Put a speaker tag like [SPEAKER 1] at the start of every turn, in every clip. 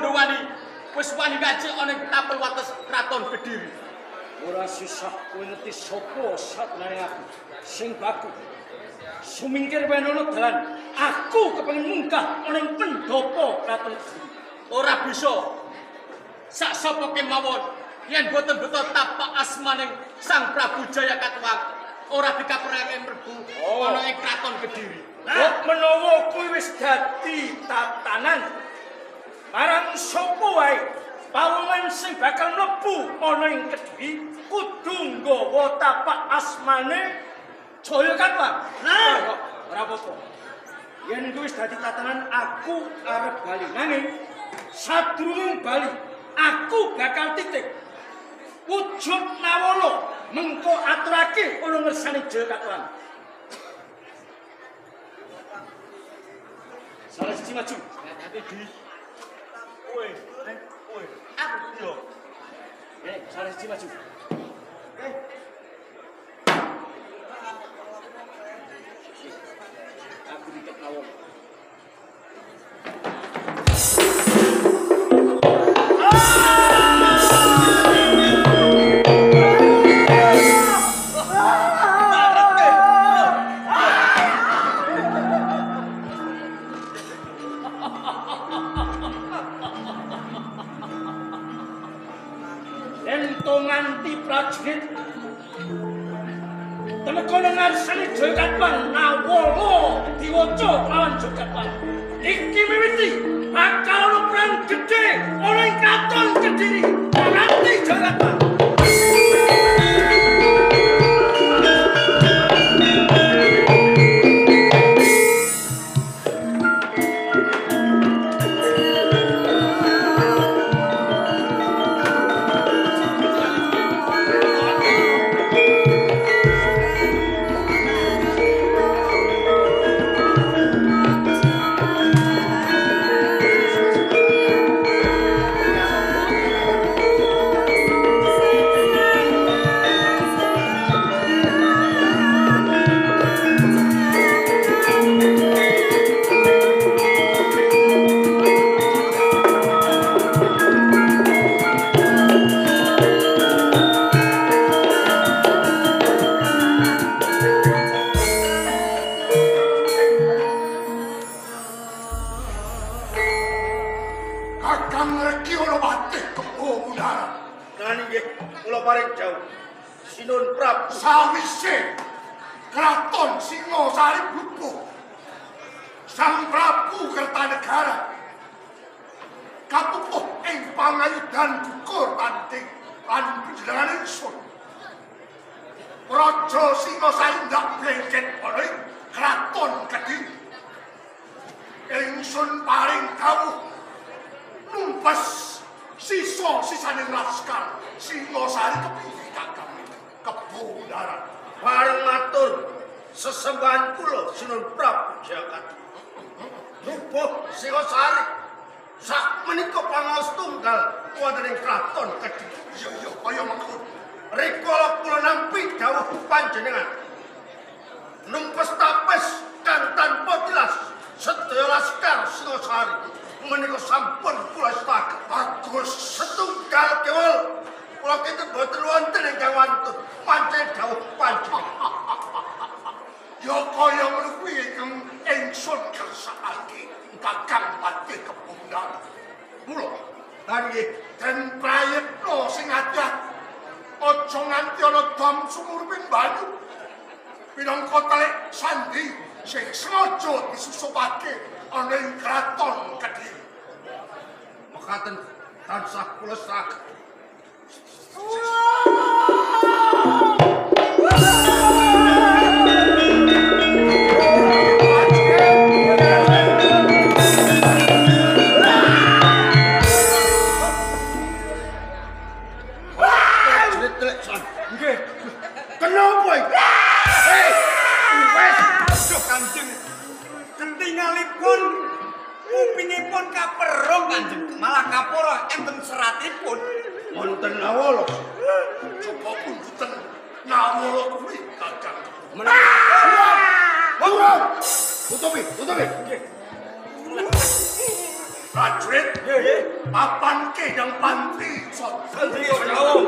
[SPEAKER 1] bondo wani wis wani ngaji ana ing tapel wates kraton Kediri.
[SPEAKER 2] Ora susah kowe ngerti sapa satnane aku sing baku. Sumingkir wae ono dalan. Aku kepengin munggah ana ing pendopo kraton Kediri.
[SPEAKER 1] Ora bisa. Sak sapa kemawon yen boten beto tapak asmaning Sang Prabu Jayakatwang ora dikapurake mlebu ana ing kraton Kediri.
[SPEAKER 2] Kok menawa kuwi wis dadi tatanan marang sapa wae pawongan sing bakal mlebu ana ing Kediri kudu nggawa tapak asmane Jayakatwang. Nah, ora apa-apa. Yen kuwi wis dadi tatanan aku arep bali nanging sadurunge bali aku bakal titik wujud nawala mengko aturake ana ngersane Jayakatwang. Salah siji maju.
[SPEAKER 1] Tapi di kowe, aku yo.
[SPEAKER 2] Salah siji maju. Aku dikek awon. Prajurit temekono ngarsane Jayakatwang nawala diwaca lawan Jayakatwang. Iki miwiti bakal ono perang gedhe ana ing kraton Kediri nganti Jayakatwang.
[SPEAKER 3] Sang Prabu Kertanegara kapupuh ing pangayudan dukur anting lan panjenengan ingsun Raja Singasari ndak blengket ana ing kraton Kediri. Ingsun paring dawuh numpes sisa-sisaning laskar Singasari kepingin kakang kebudaran.
[SPEAKER 4] Bareng matur sesembahan kula Sinun Prabu Jayakatwang. Rubuh Singasari sak menika pangaos tunggal wonten ing kraton Kediri.
[SPEAKER 3] Iya kaya mengkono.
[SPEAKER 4] Rikala kula nampi dawuh panjenengan numpes tapes kan tanpa jelas sedaya laskar Singasari menika sampun kula setaken.
[SPEAKER 3] Bagus
[SPEAKER 4] setunggal kewel kula kinten boten wonten ingkang wantun pancen dawuh panjenengan.
[SPEAKER 3] Ya kaya ngono kuwi ingkang ingsun kersakake kakang pati kepundar. Mula
[SPEAKER 4] nggih
[SPEAKER 3] den prayitna sing ati-ati. Aja nganti ana dam sumurping banyu. Minangka telek sandi sing sengaja disusupake ana ing kraton Kediri.
[SPEAKER 4] mekaten tansah kula saged.
[SPEAKER 3] Kenapa iki?
[SPEAKER 4] Hei, wes aja Kanjeng. Ketingalipun upinipun kaperong Kanjeng, malah kapora enten seratipun.
[SPEAKER 3] Wonten nawala. Coba punten nawala kuwi kakang.
[SPEAKER 4] Menawa.
[SPEAKER 3] Tutupi. Prajurit, papan kedang pantri, sot.
[SPEAKER 4] Santri Dawuh.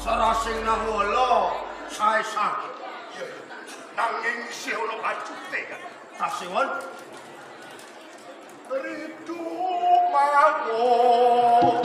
[SPEAKER 4] Sarasing nangolo sae sakit.
[SPEAKER 3] Nanging isih ana bajute kan.
[SPEAKER 4] Tasiwan
[SPEAKER 3] Ridu mawon.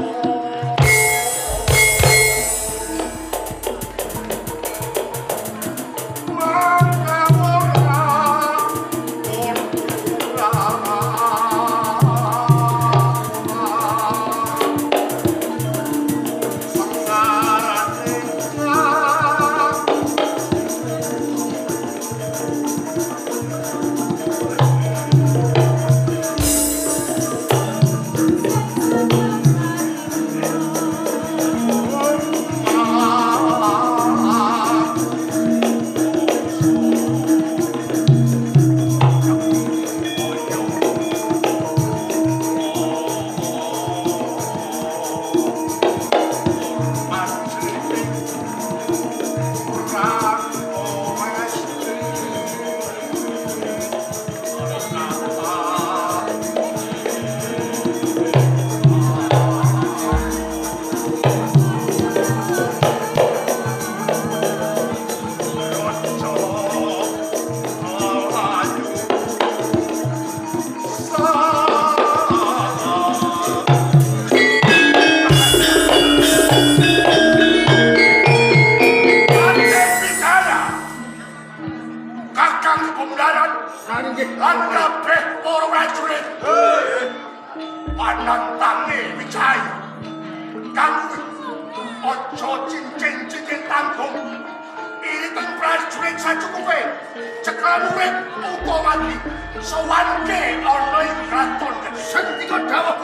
[SPEAKER 4] Santri Dawuh.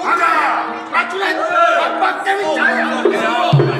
[SPEAKER 4] Prajurit, Bapak Dewi Jaya.